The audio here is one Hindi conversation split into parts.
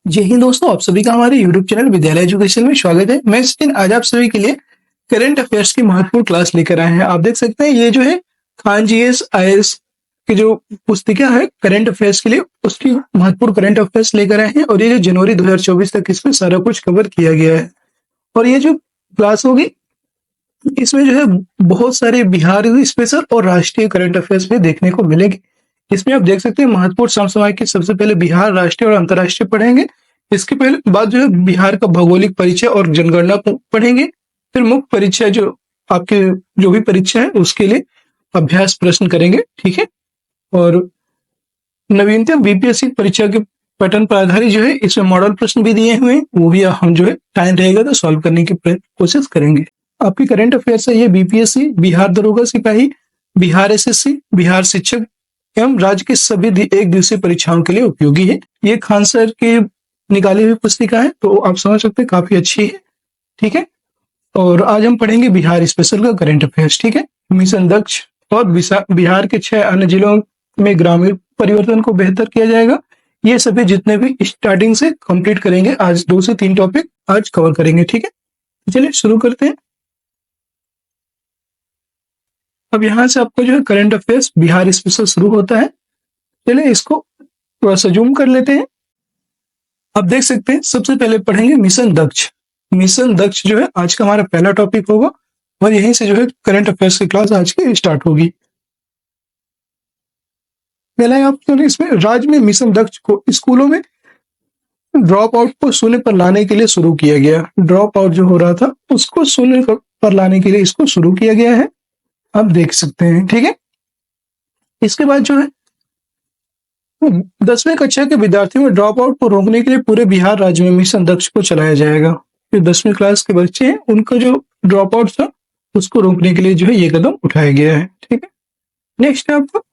जय हिंद दोस्तों, आप सभी का हमारे यूट्यूब चैनल विद्यालय एजुकेशन में स्वागत है। मैं सचिन आज आप सभी के लिए करंट अफेयर्स की महत्वपूर्ण क्लास लेकर आए हैं। आप देख सकते हैं ये जो है खान जीएस आईएएस की जो पुस्तिका है करंट अफेयर्स के लिए, उसकी महत्वपूर्ण करंट अफेयर्स लेकर आए हैं और ये जो जनवरी 2024 तक इसमें सारा कुछ कवर किया गया है। और ये जो क्लास होगी इसमें जो है बहुत सारे बिहार स्पेशल और राष्ट्रीय करंट अफेयर्स भी देखने को मिलेंगे। इसमें आप देख सकते हैं महत्वपूर्ण समसामयिक की सबसे पहले बिहार राष्ट्रीय और अंतर्राष्ट्रीय पढ़ेंगे। इसके पहले बाद जो है बिहार का भौगोलिक परिचय और जनगणना पढ़ेंगे। फिर मुख्य परीक्षा जो आपके जो भी परीक्षा है उसके लिए अभ्यास प्रश्न करेंगे, ठीक है। और नवीनतम बीपीएससी परीक्षा के पैटर्न पर आधारित जो है इसमें मॉडल प्रश्न भी दिए हुए हैं, वो भी हम जो है टाइम रहेगा तो सॉल्व करने की कोशिश करेंगे। आपकी करंट अफेयर्स है ये बीपीएससी, बिहार दरोगा सिपाही, बिहार एसएससी, बिहार शिक्षक एवं राज्य की सभी एक दिवसीय परीक्षाओं के लिए उपयोगी है। ये खान सर की निकाली हुई पुस्तिका है, तो आप समझ सकते हैं काफी अच्छी है, ठीक है। और आज हम पढ़ेंगे बिहार स्पेशल का करंट अफेयर्स, ठीक है। मिशन दक्ष और बिहार के 6 अन्य जिलों में ग्रामीण परिवर्तन को बेहतर किया जाएगा। ये सभी जितने भी स्टार्टिंग से कंप्लीट करेंगे, आज 2 से 3 टॉपिक आज कवर करेंगे, ठीक है। चलिए शुरू करते हैं। अब यहाँ से आपको जो है करंट अफेयर्स बिहार स्पेशल शुरू होता है। चलिए इसको थोड़ा सा जूम कर लेते हैं। आप देख सकते हैं सबसे पहले पढ़ेंगे मिशन दक्ष। मिशन दक्ष जो है आज का हमारा पहला टॉपिक होगा और यहीं से जो है करंट अफेयर्स की क्लास आज की स्टार्ट होगी। पहला आप तो इसमें राज्य में मिशन दक्ष को स्कूलों में ड्रॉप आउट को शून्य पर लाने के लिए शुरू किया गया। ड्रॉप आउट जो हो रहा था उसको शून्य पर लाने के लिए इसको शुरू किया गया है, आप देख सकते हैं, ठीक है। इसके बाद जो है 10वीं कक्षा के विद्यार्थियों में ड्रॉप आउट को रोकने के लिए पूरे बिहार राज्य में मिशन दक्ष को चलाया जाएगा। जो 10वीं क्लास के बच्चे हैं उनका जो ड्रॉप आउट था उसको रोकने के लिए जो है ये कदम उठाया गया है, ठीक है। नेक्स्ट है आपको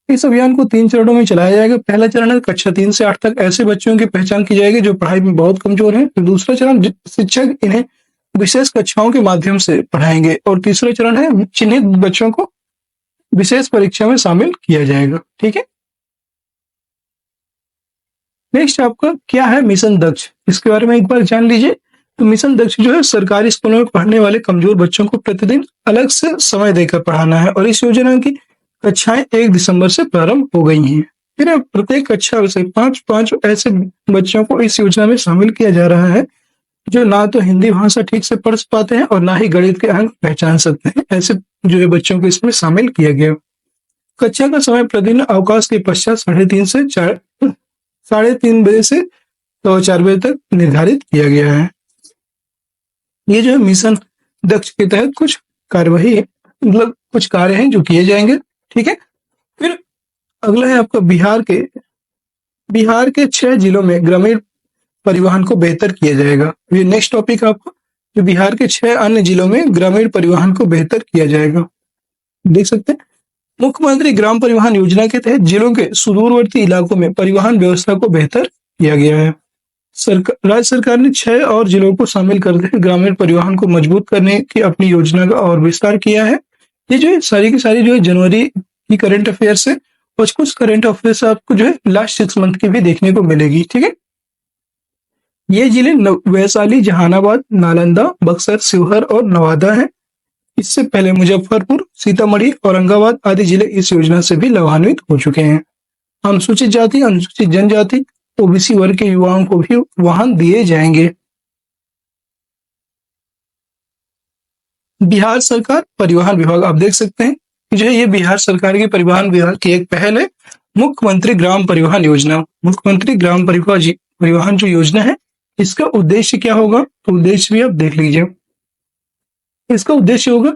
इस अभियान को 3 चरणों में चलाया जाएगा। पहला चरण है कक्षा 3 से 8 तक ऐसे बच्चों की पहचान की जाएगी जो पढ़ाई में बहुत कमजोर हैं। फिर दूसरा चरण शिक्षक इन्हें विशेष कक्षाओं के माध्यम से पढ़ाएंगे और तीसरा चरण है चिन्हित बच्चों को विशेष परीक्षा में शामिल किया जाएगा, ठीक है। नेक्स्ट आपका क्या है मिशन दक्ष, इसके बारे में एक बार जान लीजिए। तो मिशन दक्ष जो है सरकारी स्कूलों में पढ़ने वाले कमजोर बच्चों को प्रतिदिन अलग से समय देकर पढ़ाना है और इस योजना की कक्षाएं 1 दिसंबर से प्रारंभ हो गई हैं। फिर प्रत्येक कक्षा से 5 ऐसे बच्चों को इस योजना में शामिल किया जा रहा है जो ना तो हिंदी भाषा ठीक से पढ़ पाते हैं और ना ही गणित के अंक पहचान सकते हैं। ऐसे जो है बच्चों को इसमें शामिल किया गया। कक्षा का समय प्रतिदिन अवकाश के पश्चात 3:30 बजे से 4 बजे तक निर्धारित किया गया है। ये जो है मिशन दक्ष के तहत कुछ कार्यवाही मतलब कुछ कार्य हैं जो किए जाएंगे, ठीक है। फिर अगला है आपका बिहार के 6 जिलों में ग्रामीण परिवहन को बेहतर किया जाएगा। ये नेक्स्ट टॉपिक आपको जो बिहार के 6 अन्य जिलों में ग्रामीण परिवहन को बेहतर किया जाएगा, देख सकते हैं। मुख्यमंत्री ग्राम परिवहन योजना के तहत जिलों के सुदूरवर्ती इलाकों में परिवहन व्यवस्था को बेहतर किया गया है। राज्य सरकार ने 6 और जिलों को शामिल करके ग्रामीण परिवहन को मजबूत करने की अपनी योजना का और विस्तार किया है। ये जो है सारी की सारी जो है जनवरी की करंट अफेयर्स है और कुछ करंट अफेयर्स आपको जो है लास्ट 6 मंथ की भी देखने को मिलेगी, ठीक है। ये जिले वैशाली, जहानाबाद, नालंदा, बक्सर, शिवहर और नवादा हैं। इससे पहले मुजफ्फरपुर, सीतामढ़ी, औरंगाबाद आदि जिले इस योजना से भी लाभान्वित हो चुके हैं। अनुसूचित जाति, अनुसूचित जनजाति, ओबीसी वर्ग के युवाओं को भी वाहन दिए जाएंगे। बिहार सरकार परिवहन विभाग, आप देख सकते हैं कि जो है ये बिहार सरकार के परिवहन विभाग की एक पहल है, मुख्यमंत्री ग्राम परिवहन योजना। मुख्यमंत्री ग्राम परिवहन जो योजना है इसका उद्देश्य क्या होगा, तो उद्देश्य भी आप देख लीजिए। इसका उद्देश्य होगा,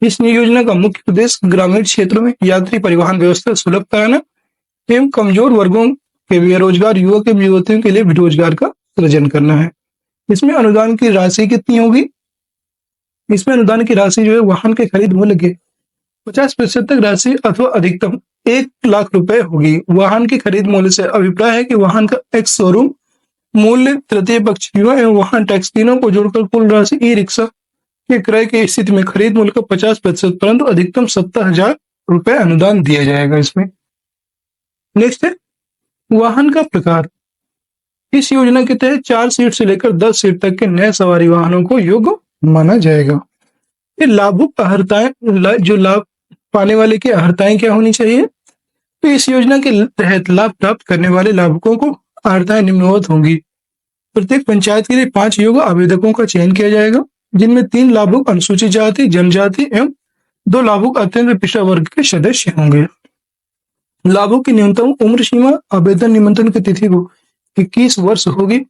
इस योजना का मुख्य उद्देश्य ग्रामीण क्षेत्रों में यात्री परिवहन व्यवस्था सुलभ कराना एवं कमजोर वर्गों के बेरोजगार युवक एवं युवतियों के लिए रोजगार का सृजन करना है। इसमें अनुदान की राशि कितनी होगी, इसमें अनुदान की राशि जो है वाहन के खरीद मूल्य के 50% तक राशि अथवा अधिकतम 1 लाख रुपए होगी। वाहन के खरीद मूल्य से अभिप्राय है कि वाहन का एक्स शोरूम मूल्य, तृतीय पक्ष बीमा एवं वाहन टैक्स तीनों को जोड़कर कुल राशि ई रिक्शा के क्रय की स्थिति में खरीद मूल्य का 50% परंतु अधिकतम 70,000 रुपए अनुदान दिया जाएगा इसमें। नेक्स्ट है वाहन का प्रकार। इस योजना के तहत 4 सीट से लेकर 10 सीट तक के नए सवारी वाहनों को योग्य माना जाएगा। ये लाभुक अर्हताएं जो लाभ पाने वाले की अर्हताएं क्या होनी चाहिए? तो इस योजना के तहत लाभ प्राप्त करने वाले लाभुकों को अर्हताएं निम्नवत होंगी। प्रत्येक पंचायत के लिए 5 योग्य आवेदकों का चयन किया जाएगा, जिनमें 3 लाभुक अनुसूचित जाति जनजाति एवं 2 लाभुक अत्यंत पिछड़ा वर्ग के सदस्य होंगे। लाभुक की न्यूनतम उम्र सीमा आवेदन निबंधन की तिथि को 21 वर्ष होगी।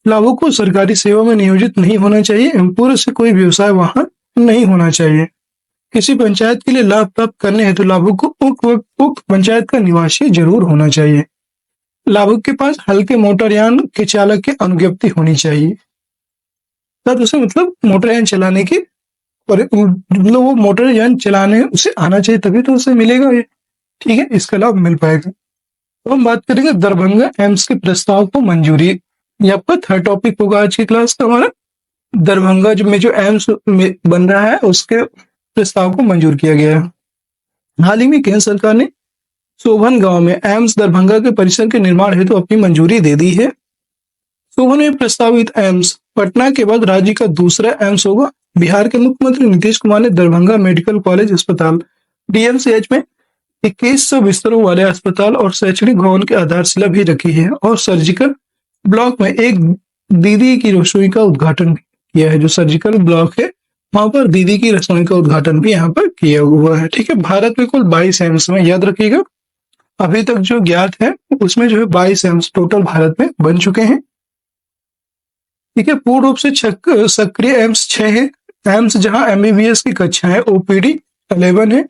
लाभुक को सरकारी सेवा में नियोजित नहीं होना चाहिए एवं पूर्व से कोई व्यवसाय वहां नहीं होना चाहिए। किसी पंचायत के लिए लाभ प्राप्त करने हेतु लाभुक को उक्त पंचायत का निवासी जरूर होना चाहिए। लाभुक के पास हल्के मोटरयान के चालक की अनुज्ञप्ति होनी चाहिए। तब उसे मतलब मोटरयान चलाने की और मतलब वो मोटरयान चलाने उसे आना चाहिए, तभी तो उसे मिलेगा ये, ठीक है, इसका लाभ मिल पाएगा। तो हम बात करेंगे दरभंगा एम्स के प्रस्ताव को मंजूरी। ये आपका थर्ड टॉपिक होगा आज की क्लास का हमारा। दरभंगा में जो एम्स बन रहा है उसके प्रस्ताव को मंजूर किया गया है। हाल ही में केंद्र सरकार ने सोभन गांव में एम्स दरभंगा के परिसर के निर्माण हेतु अपनी मंजूरी दे दी है। सोभन में प्रस्तावित एम्स पटना के बाद राज्य का दूसरा एम्स होगा। बिहार के मुख्यमंत्री नीतीश कुमार ने दरभंगा मेडिकल कॉलेज अस्पताल DMCH में 2100 बिस्तरों वाले अस्पताल और शैक्षणिक भवन की आधारशिला भी रखी है और सर्जिकल ब्लॉक में एक दीदी की रसोई का उद्घाटन भी किया है। जो सर्जिकल ब्लॉक है वहां पर दीदी की रसोई का उद्घाटन भी यहाँ पर किया हुआ है, ठीक है। भारत में कुल 22 एम्स में, याद रखिएगा, अभी तक जो ज्ञात है उसमें जो है 22 एम्स टोटल भारत में बन चुके हैं, ठीक है। पूर्ण रूप से सक्रिय एम्स 6 है। एम्स जहां MBBS की कक्षा है OPD 11 है।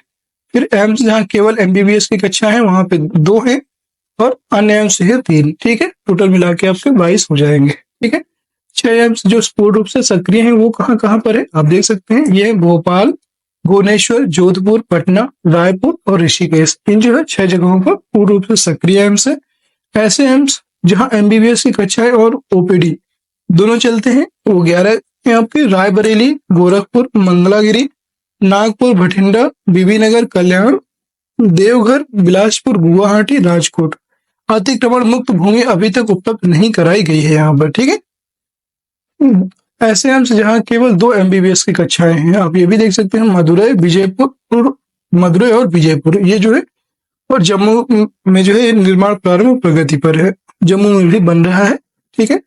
फिर एम्स जहां केवल MBBS की कक्षा है वहां पे 2 है और अन्य एम्स है 3, ठीक है। टोटल मिला के आपके 22 हो जाएंगे, ठीक है। 6 एम्स जो पूर्ण रूप से सक्रिय हैं वो कहाँ कहाँ पर है आप देख सकते हैं। ये भोपाल, भुवनेश्वर, जोधपुर, पटना, रायपुर और ऋषिकेश, इन जो है 6 जगहों पर पूर्ण रूप से सक्रिय एम्स है। ऐसे एम्स जहां MBBS की कक्षाएं और OPD दोनों चलते हैं वो 11 है आपके। रायबरेली, गोरखपुर, मंगलागिरी, नागपुर, भटिंडा, बीबीनगर, कल्याण, देवघर, बिलासपुर, गुवाहाटी, राजकोट। अतिक्रमण मुक्त भूमि अभी तक उपलब्ध नहीं कराई गई है यहाँ पर, ठीक है। ऐसे एम्स जहाँ केवल 2 MBBS की कक्षाएं हैं आप ये भी देख सकते हैं। मदुरई और विजयपुर ये जो है, और जम्मू में जो है निर्माण प्रारंभ प्रगति पर है, जम्मू में भी बन रहा है, ठीक है।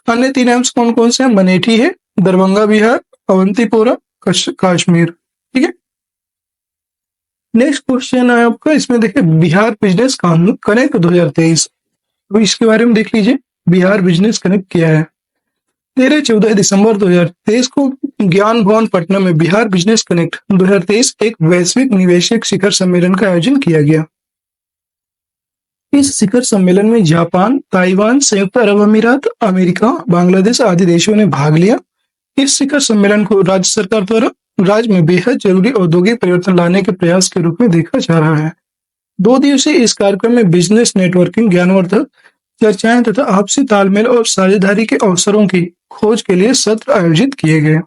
अन्य 3 एम्स कौन कौन से हैं? मनेठी है, दरभंगा बिहार, अवंतीपोरा कश्मीर, ठीक है। नेक्स्ट क्वेश्चन है आपका, इसमें देखिए बिहार बिजनेस कनेक्ट 2023, तो इसके बारे में देख लीजिए। बिहार बिजनेस कनेक्ट क्या है? 13-14 दिसंबर 2023 को ज्ञान भवन पटना में बिहार बिजनेस कनेक्ट 2023 एक वैश्विक निवेशक शिखर सम्मेलन का आयोजन किया गया। इस शिखर सम्मेलन में जापान, ताइवान, संयुक्त अरब अमीरात, अमेरिका, बांग्लादेश आदि देशों ने भाग लिया। इस शिखर सम्मेलन को राज्य सरकार द्वारा राज्य में बेहद जरूरी औद्योगिक परिवर्तन लाने के प्रयास के रूप में देखा जा रहा है। 2 दिवसीय इस कार्यक्रम में बिजनेस नेटवर्किंग, ज्ञानवर्धक चर्चाएं तथा आपसी तालमेल और साझेदारी के अवसरों की खोज के लिए सत्र आयोजित किए गए।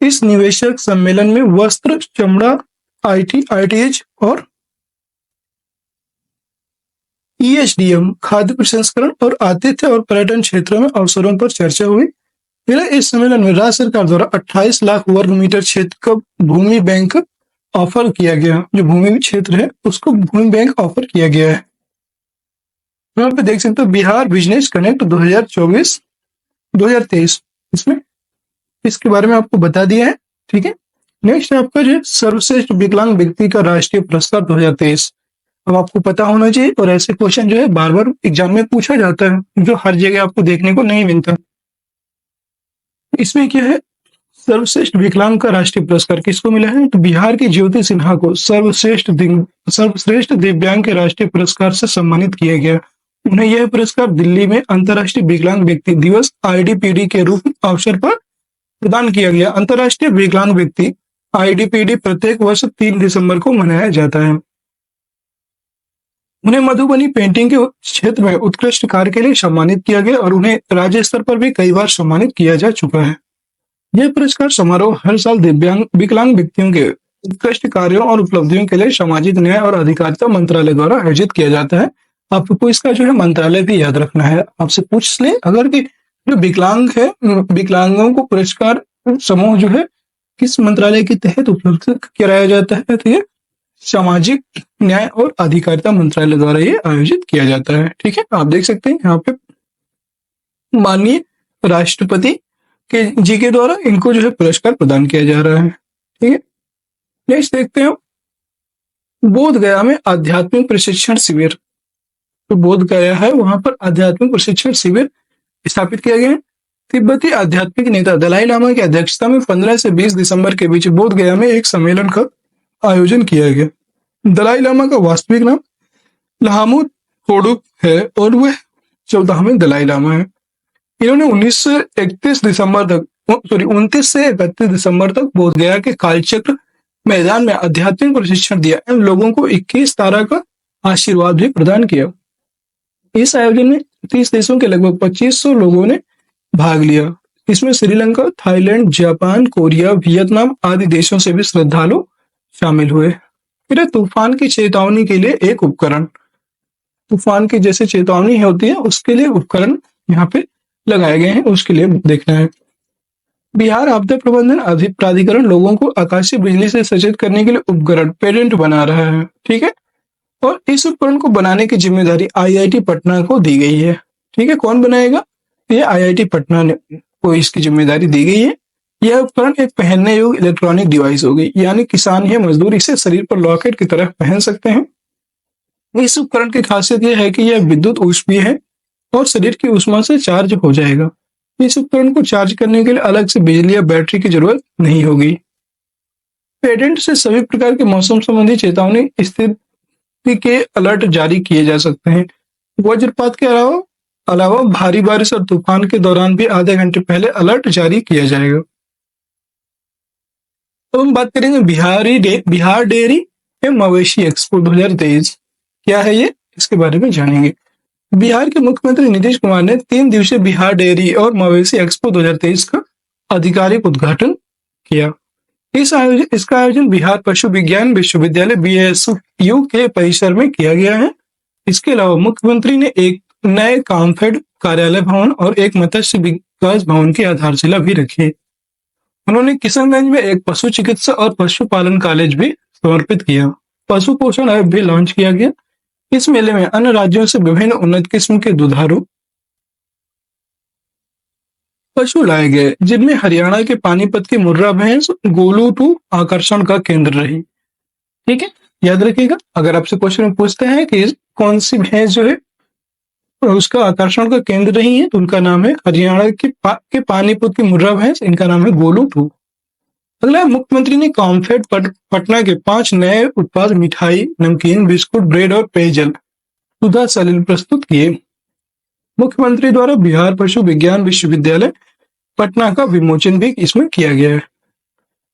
इस निवेशक सम्मेलन में वस्त्र, चमड़ा, IT, ITH और ESDM, खाद्य प्रसंस्करण और आतिथ्य और पर्यटन क्षेत्रों में अवसरों पर चर्चा हुई। फिर इस सम्मेलन में राज्य सरकार द्वारा 28 लाख वर्ग मीटर क्षेत्र का भूमि बैंक ऑफर किया गया। जो भूमि क्षेत्र है उसको भूमि बैंक ऑफर किया गया है। यहाँ पे देख सकते हो बिहार बिजनेस कनेक्ट 2023, इसमें इसके बारे में आपको बता दिया है, ठीक है। नेक्स्ट आपका जो सर्वश्रेष्ठ विकलांग व्यक्ति का राष्ट्रीय पुरस्कार 2023, अब आपको पता होना चाहिए, और ऐसे क्वेश्चन जो है बार बार एग्जाम में पूछा जाता है, जो हर जगह आपको देखने को नहीं मिलता। इसमें क्या है, सर्वश्रेष्ठ विकलांग का राष्ट्रीय पुरस्कार किसको मिला है? तो बिहार की ज्योति सिन्हा को सर्वश्रेष्ठ दिव्यांग के राष्ट्रीय पुरस्कार से सम्मानित किया गया। उन्हें यह पुरस्कार दिल्ली में अंतर्राष्ट्रीय विकलांग व्यक्ति दिवस IDPD के रूप अवसर पर प्रदान किया गया। अंतर्राष्ट्रीय विकलांग व्यक्ति IDPD प्रत्येक वर्ष 3 दिसंबर को मनाया जाता है। उन्हें मधुबनी पेंटिंग के क्षेत्र में उत्कृष्ट कार्य के लिए सम्मानित किया गया और उन्हें राज्य स्तर पर भी कई बार सम्मानित किया जा चुका है। यह पुरस्कार समारोह हर साल विकलांग व्यक्तियों के उत्कृष्ट कार्यों और उपलब्धियों के लिए सामाजिक न्याय और अधिकारिता मंत्रालय द्वारा आयोजित किया जाता है। आपको इसका जो है मंत्रालय भी याद रखना है। आपसे पूछ ले अगर कि जो विकलांग है, विकलांगों को पुरस्कार समूह जो है किस मंत्रालय के तहत उपलब्ध कराया जाता है, तो ये सामाजिक न्याय और अधिकारिता मंत्रालय द्वारा ये आयोजित किया जाता है। ठीक है, आप देख सकते हैं यहाँ पे माननीय राष्ट्रपति के जी के द्वारा इनको जो है पुरस्कार प्रदान किया जा रहा है। ठीक है, नेक्स्ट देखते हैं बोध गया में आध्यात्मिक प्रशिक्षण शिविर। तो बोध गया है वहां पर आध्यात्मिक प्रशिक्षण शिविर स्थापित किया गया है। तिब्बती आध्यात्मिक नेता दलाई लामा की अध्यक्षता में 15 से 20 दिसंबर के बीच बोध गया में एक सम्मेलन का आयोजन किया गया। दलाई लामा का वास्तविक नाम लामुत होडुक है और वह 14वें दलाई लामा है। इन्होंने 29 से 31 दिसंबर तक बोध गया के कालचक्र मैदान में आध्यात्मिक प्रशिक्षण दिया एवं लोगों को 21 तारा का आशीर्वाद भी प्रदान किया। इस आयोजन में 30 देशों के लगभग 2500 लोगों ने भाग लिया। इसमें Sri Lanka, Thailand, Japan, Korea, Vietnam आदि देशों से भी श्रद्धालु शामिल हुए। फिर तूफान की चेतावनी के लिए एक उपकरण, तूफान की जैसे चेतावनी होती है उसके लिए उपकरण यहाँ पे लगाए गए हैं, उसके लिए देखना है। बिहार आपदा प्रबंधन प्राधिकरण लोगों को आकाशीय बिजली से सचेत करने के लिए उपकरण पेडेंट बना रहा है। ठीक है, और इस उपकरण को बनाने की जिम्मेदारी आईआईटी पटना को दी गई है। ठीक है, कौन बनाएगा? ये आईआईटी पटना ने को इसकी जिम्मेदारी दी गई है। यह उपकरण एक पहनने योग्य इलेक्ट्रॉनिक डिवाइस होगी, यानी किसान या मजदूर इसे शरीर पर लॉकेट की तरह पहन सकते हैं। इस उपकरण की खासियत यह है कि यह विद्युत ऊष्मीय है और शरीर की ऊष्मा से चार्ज हो जाएगा। इस उपकरण को चार्ज करने के लिए अलग से बिजली या बैटरी की जरूरत नहीं होगी। पेडेंट से सभी प्रकार के मौसम संबंधी चेतावनी स्थिति के अलर्ट जारी किए जा सकते हैं। वज्रपात के अलावा भारी बारिश और तूफान के दौरान भी आधे घंटे पहले अलर्ट जारी किया जाएगा। तो हम बात करेंगे बिहार डेयरी एवं मवेशी एक्सपो 2023 क्या है ये, इसके बारे में जानेंगे। बिहार के मुख्यमंत्री नीतीश कुमार ने 3 दिवसीय बिहार डेयरी और मवेशी एक्सपो 2023 का आधिकारिक उद्घाटन किया। इसका आयोजन बिहार पशु विज्ञान विश्वविद्यालय BSU के परिसर में किया गया है। इसके अलावा मुख्यमंत्री ने एक नए कामफेड कार्यालय भवन और एक मत्स्य विकास भवन की आधारशिला भी रखी। उन्होंने किशनगंज में एक पशु चिकित्सा और पशुपालन कॉलेज भी समर्पित किया। पशु पोषण ऐप भी लॉन्च किया गया। इस मेले में अन्य राज्यों से विभिन्न उन्नत किस्म के दुधारू पशु लाए गए, जिनमें हरियाणा के पानीपत की मुर्रा भैंस गोलू 2 आकर्षण का केंद्र रही। ठीक है, याद रखिएगा, अगर आपसे क्वेश्चन पूछते हैं कि कौन सी भैंस जो है उसका आकर्षण का केंद्र रही है, तो उनका नाम है हरियाणा के पानीपत की मुर्रा भैंस, इनका नाम है गोलू 2। अगला, मुख्यमंत्री ने कॉम्फेड पटना के 5 नए उत्पाद मिठाई, नमकीन, बिस्कुट, ब्रेड और पेयजल सुधा सलिल प्रस्तुत किए। मुख्यमंत्री द्वारा बिहार पशु विज्ञान विश्वविद्यालय पटना का विमोचन भी इसमें किया गया है।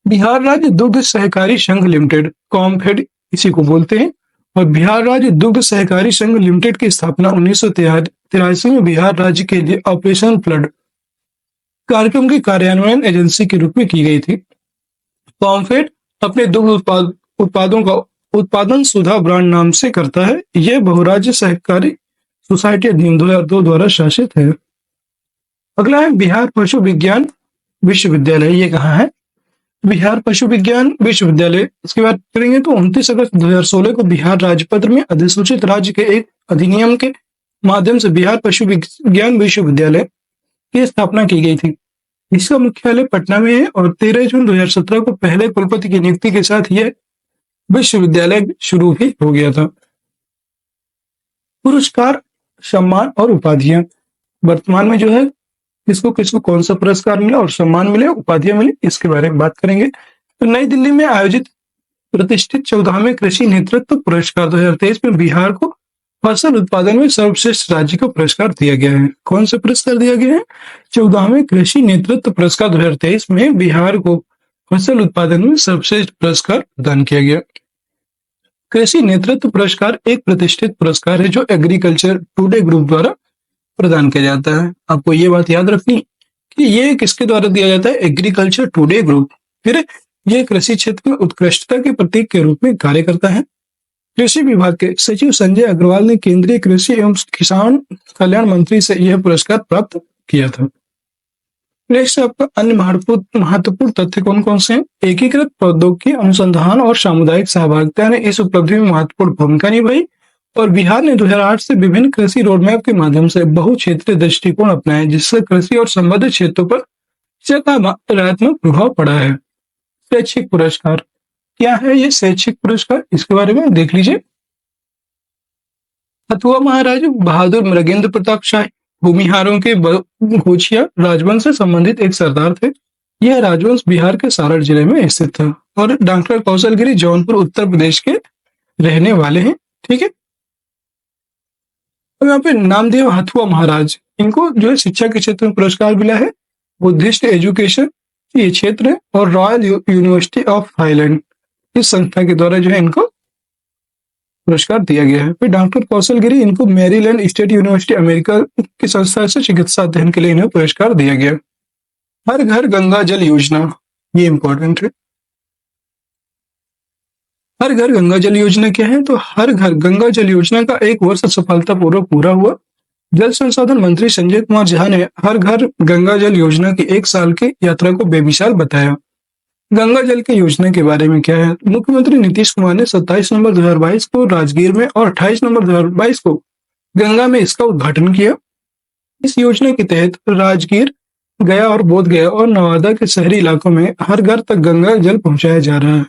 बिहार राज्य दुग्ध सहकारी संघ लिमिटेड, कॉम्फेड इसी को बोलते हैं, और बिहार राज्य दुग्ध सहकारी संघ लिमिटेड की स्थापना 1983 में बिहार राज्य के लिए ऑपरेशन फ्लड कार्यक्रम की कार्यान्वयन एजेंसी के रूप में की गई थी। कॉम्फेड अपने दुग्ध उत्पादों का उत्पादन सुधा ब्रांड नाम से करता है। यह बहुराज्य सहकारी सोसाइटी अधिनियम 2002 द्वारा शासित है। अगला है बिहार पशु विज्ञान विश्वविद्यालय। ये कहाँ है? बिहार पशु विज्ञान विश्वविद्यालय। इसकी बात करेंगे तो 29 अगस्त 2016 को बिहार राजपत्र में अधिसूचित राज्य के एक अधिनियम के माध्यम से बिहार पशु विज्ञान विश्वविद्यालय की स्थापना की गई थी। इसका मुख्यालय पटना में है और 13 जून 2017 को पहले कुलपति की नियुक्ति के साथ यह विश्वविद्यालय शुरू भी हो गया था। पुरस्कार, सम्मान और उपाधियां। वर्तमान में जो है किसको किसको कौन सा पुरस्कार मिला और सम्मान मिले, उपाधियां मिली, इसके बारे में बात करेंगे। तो नई दिल्ली में आयोजित प्रतिष्ठित 14वें कृषि नेतृत्व पुरस्कार 2023 में बिहार को फसल उत्पादन में सर्वश्रेष्ठ राज्य को पुरस्कार दिया गया है। कौन सा पुरस्कार दिया गया है? 14वें कृषि नेतृत्व पुरस्कार 2023 में बिहार को फसल उत्पादन में सर्वश्रेष्ठ पुरस्कार प्रदान किया गया। कृषि नेतृत्व पुरस्कार एक प्रतिष्ठित पुरस्कार है जो एग्रीकल्चर टुडे ग्रुप द्वारा प्रदान किया जाता है। आपको ये बात याद रखनी कि ये किसके द्वारा दिया जाता है? Agriculture today group. फिर ये कृषि क्षेत्र में उत्कृष्टता के प्रतीक के रूप में कार्य करता है। कृषि विभाग के सचिव संजय अग्रवाल ने केंद्रीय कृषि एवं किसान कल्याण मंत्री से यह पुरस्कार प्राप्त किया था। नेक्स्ट आपका अन्य महत्वपूर्ण तथ्य कौन कौन से हैं? एकीकृत प्रौद्योगिकी अनुसंधान और सामुदायिक सहभागिता ने इस उपलब्धि में महत्वपूर्ण भूमिका निभाई और बिहार ने 2008 से विभिन्न कृषि रोडमैप के माध्यम से बहुक्षेत्रीय दृष्टिकोण अपनाए, जिससे कृषि और संबद्ध क्षेत्रों पर सकारात्मक प्रभाव पड़ा है। शैक्षिक पुरस्कार क्या है? ये शैक्षिक पुरस्कार इसके बारे में देख लीजिए। हथुआ महाराज बहादुर मृगेंद्र प्रताप शाही भूमिहारों के घोचिया राजवंश से संबंधित एक सरदार थे। यह राजवंश बिहार के सारण जिले में स्थित था और डॉक्टर कौशलगिरी जौनपुर उत्तर प्रदेश के रहने वाले हैं। ठीक है, तो यहाँ पे नामदेव हथुआ महाराज, इनको जो है शिक्षा के क्षेत्र में पुरस्कार मिला है। बुद्धिस्ट एजुकेशन ये क्षेत्र है और रॉयल यूनिवर्सिटी ऑफ थाईलैंड इस संस्था के द्वारा जो है इनको पुरस्कार दिया गया है। फिर डॉक्टर कौशलगिरी, इनको मैरीलैंड स्टेट यूनिवर्सिटी अमेरिका की संस्था से चिकित्सा अध्ययन के लिए इन्हें पुरस्कार दिया गया। हर घर गंगा जल योजना, ये इंपॉर्टेंट है। हर घर गंगा जल योजना क्या है? तो हर घर गंगा जल योजना का 1 वर्ष सफलतापूर्वक पूरा हुआ। जल संसाधन मंत्री संजय कुमार झा ने हर घर गंगा जल योजना की 1 साल की यात्रा को बेमिसाल बताया। गंगा जल की योजना के बारे में क्या है? मुख्यमंत्री नीतीश कुमार ने 27 नवंबर 2022 को राजगीर में और 28 नवंबर 2022 को गंगा में इसका उद्घाटन किया। इस योजना के तहत राजगीर, गया और बोधगया और नवादा के शहरी इलाकों में हर घर तक गंगा जल पहुंचाया जा रहा है।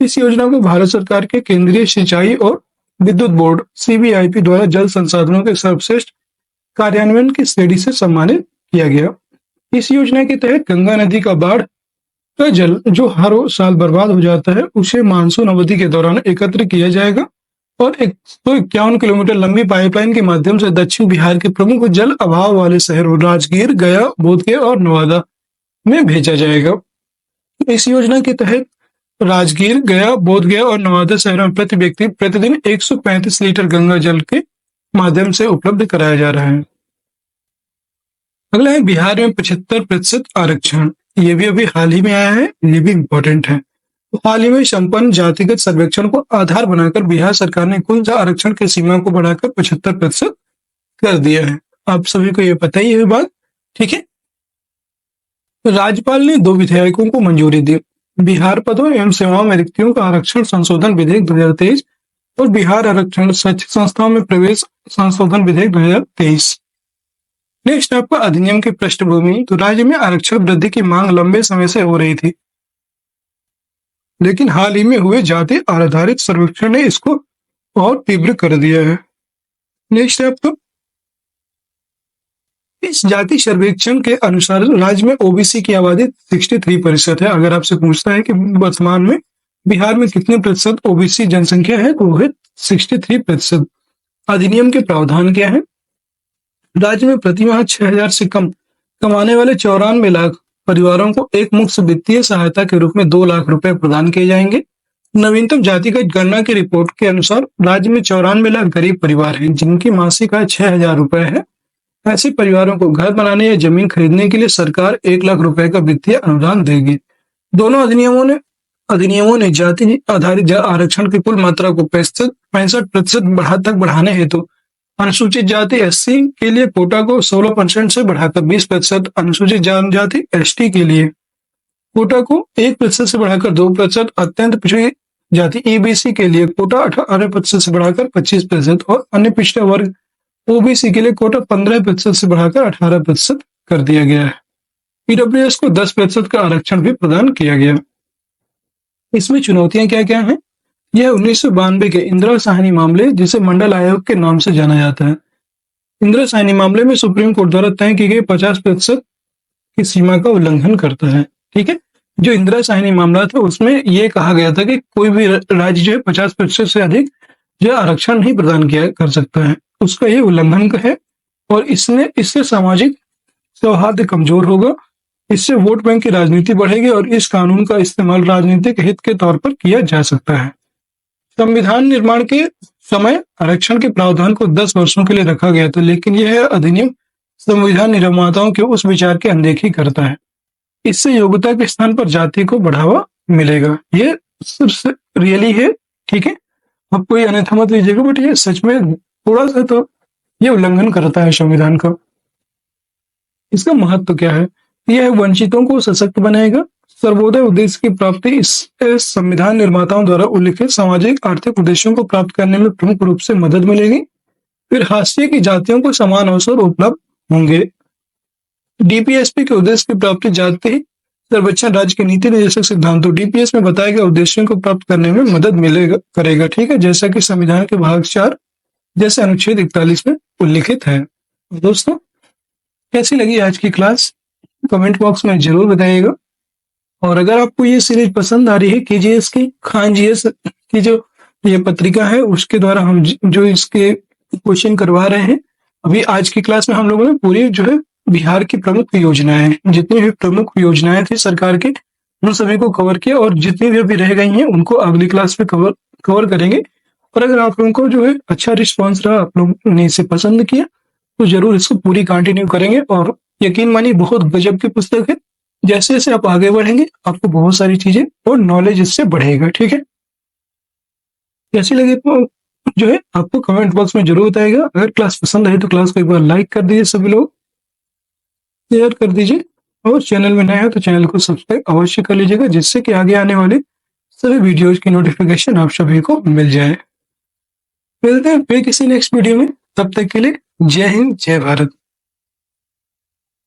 इस योजना को भारत सरकार के केंद्रीय सिंचाई और विद्युत बोर्ड CBIP द्वारा जल संसाधनों के सर्वश्रेष्ठ कार्यान्वयन की श्रेणी से सम्मानित किया गया। इस योजना के तहत गंगा नदी का बाढ़ का जल जो हर साल बर्बाद हो जाता है, उसे मानसून अवधि के दौरान एकत्र किया जाएगा और 151 किलोमीटर लंबी पाइपलाइन के माध्यम से दक्षिण बिहार के प्रमुख जल अभाव वाले शहरों राजगीर, गया, बोधगया और नवादा में भेजा जाएगा। इस योजना के तहत राजगीर, गया, बोधगया और नवादा शहरों में प्रति व्यक्ति प्रतिदिन 135 लीटर गंगा जल के माध्यम से उपलब्ध कराया जा रहा है। अगला है बिहार में 75% आरक्षण। ये भी अभी हाल ही में आया है, ये भी इम्पोर्टेंट है। तो हाल ही में संपन्न जातिगत सर्वेक्षण को आधार बनाकर बिहार सरकार ने कुल आरक्षण की सीमा को बढ़ाकर 75% कर दिया है। आप सभी को ये पता ही है बात, ठीक है। राज्यपाल ने 2 विधेयकों को मंजूरी दी। बिहार पदों एवं सेवाओं में रिक्तियों का आरक्षण संशोधन विधेयक 2023 और बिहार आरक्षण शैक्षिक संस्थाओं में प्रवेश संशोधन विधेयक 2023। नेक्स्ट आपका अधिनियम की पृष्ठभूमि। तो राज्य में आरक्षण वृद्धि की मांग लंबे समय से हो रही थी, लेकिन हाल ही में हुए जाति आधारित सर्वेक्षण ने इसको और तीव्र कर दिया है। नेक्स्ट आपको इस जाति सर्वेक्षण के अनुसार राज्य में OBC की आबादी 63% है। अगर आपसे पूछता है कि वर्तमान में बिहार में कितने प्रतिशत OBC जनसंख्या है, तो वो है 63%। अधिनियम के प्रावधान क्या है? राज्य में प्रति माह 6,000 से कम कमाने वाले 94 लाख परिवारों को एक मुफ्त वित्तीय सहायता के रूप में 2 लाख रुपए प्रदान किए जाएंगे। नवीनतम जातिगत गणना की रिपोर्ट के अनुसार राज्य में 94 लाख गरीब परिवार हैं, जिनकी मासिक आय 6,000 रुपए है। ऐसे परिवारों को घर बनाने या जमीन खरीदने के लिए सरकार 1 लाख रुपए का वित्तीय अनुदान देगी। दोनों अधिनियमों ने जाति आधारित आरक्षण की कुल मात्रा को 65% तक बढ़ाने हेतु अनुसूचित जाति SC के लिए कोटा को 16% से बढ़ाकर 20%, अनुसूचित जनजाति ST के लिए कोटा को 1% से बढ़ाकर 2%, अत्यंत पिछड़ी जाति EBC के लिए कोटा 18% से बढ़ाकर 25% और अन्य पिछड़ा वर्ग OBC के लिए कोटा 15% से बढ़ाकर 18% कर दिया गया है। PWS को 10% का आरक्षण भी प्रदान किया गया। इसमें चुनौतियां क्या क्या हैं? यह 1992 के इंदिरा साहनी मामले, जिसे मंडल आयोग के नाम से जाना जाता है। इंदिरा साहनी मामले में सुप्रीम कोर्ट द्वारा तय की गई 50% की सीमा का उल्लंघन करता है। ठीक है, जो इंदिरा साहनी मामला था उसमें यह कहा गया था कि कोई भी राज्य जो है 50% से अधिक जो आरक्षण नहीं प्रदान किया कर सकता है, उसका ये उल्लंघन है और इससे सामाजिक सौहार्द कमजोर होगा, इससे वोट बैंक की राजनीति बढ़ेगी और इस कानून का इस्तेमाल राजनीतिक हित के तौर पर किया जा सकता है। संविधान निर्माण के समय आरक्षण के प्रावधान को 10 वर्षों के लिए रखा गया था, लेकिन यह अधिनियम संविधान निर्माताओं के उस विचार की अनदेखी करता है। इससे योग्यता के स्थान पर जाति को बढ़ावा मिलेगा। ये सिर्फ रियली है, ठीक है। आप कोई अन्यथा मत लीजिएगा, बट ये सच में थोड़ा सा तो ये उल्लंघन करता है संविधान का। इसका महत्व क्या है? यह वंचितों को सशक्त बनाएगा। सर्वोदय उद्देश्य की प्राप्ति इस संविधान निर्माताओं द्वारा उल्लिखित सामाजिक आर्थिक उद्देश्यों को प्राप्त करने में प्रमुख रूप से मदद मिलेगी। फिर हाशिए की जातियों को समान अवसर उपलब्ध होंगे। डीपीएसपी के उद्देश्य की प्राप्ति जाति सर्वेक्षण राज्य के नीति निर्देशक सिद्धांतों डीपीएस में बताए गए उद्देश्यों को प्राप्त करने में मदद मिलेगा करेगा। ठीक है, जैसा कि संविधान के भाग 4 जैसे अनुच्छेद 41 में उल्लिखित है। दोस्तों, कैसी लगी आज की क्लास? कमेंट बॉक्स में जरूर बताइएगा। और अगर आपको ये सीरीज पसंद आ रही है केजीएस की, खान जीएस की जो ये पत्रिका है उसके द्वारा हम जो इसके क्वेश्चन करवा रहे हैं, अभी आज की क्लास में हम लोगों ने पूरी जो है बिहार की प्रमुख योजनाएं, जितनी भी प्रमुख योजनाएं थी सरकार की, उन सभी को कवर किया, और जितनी भी अभी रह गई हैं उनको अगली क्लास में कवर करेंगे। और अगर आप लोगों को जो है अच्छा रिस्पॉन्स रहा, आप लोगों ने इसे पसंद किया, तो जरूर इसको पूरी कंटिन्यू करेंगे। और यकीन मानिए बहुत गजब की पुस्तक है। जैसे जैसे आप आगे बढ़ेंगे आपको बहुत सारी चीजें और नॉलेज इससे बढ़ेगा। ठीक है, कैसी लगी तो जो है आपको कमेंट बॉक्स में जरूर बताएगा। अगर क्लास पसंद आई तो क्लास को एक बार लाइक कर दीजिए, सभी लोग शेयर कर दीजिए, और चैनल में नए हो तो चैनल को सब्सक्राइब अवश्य कर लीजिएगा, जिससे कि आगे आने वाले सभी वीडियोज की नोटिफिकेशन आप सभी को मिल जाए। मिलते हैं फिर किसी नेक्स्ट वीडियो में, तब तक के लिए जय हिंद, जय भारत।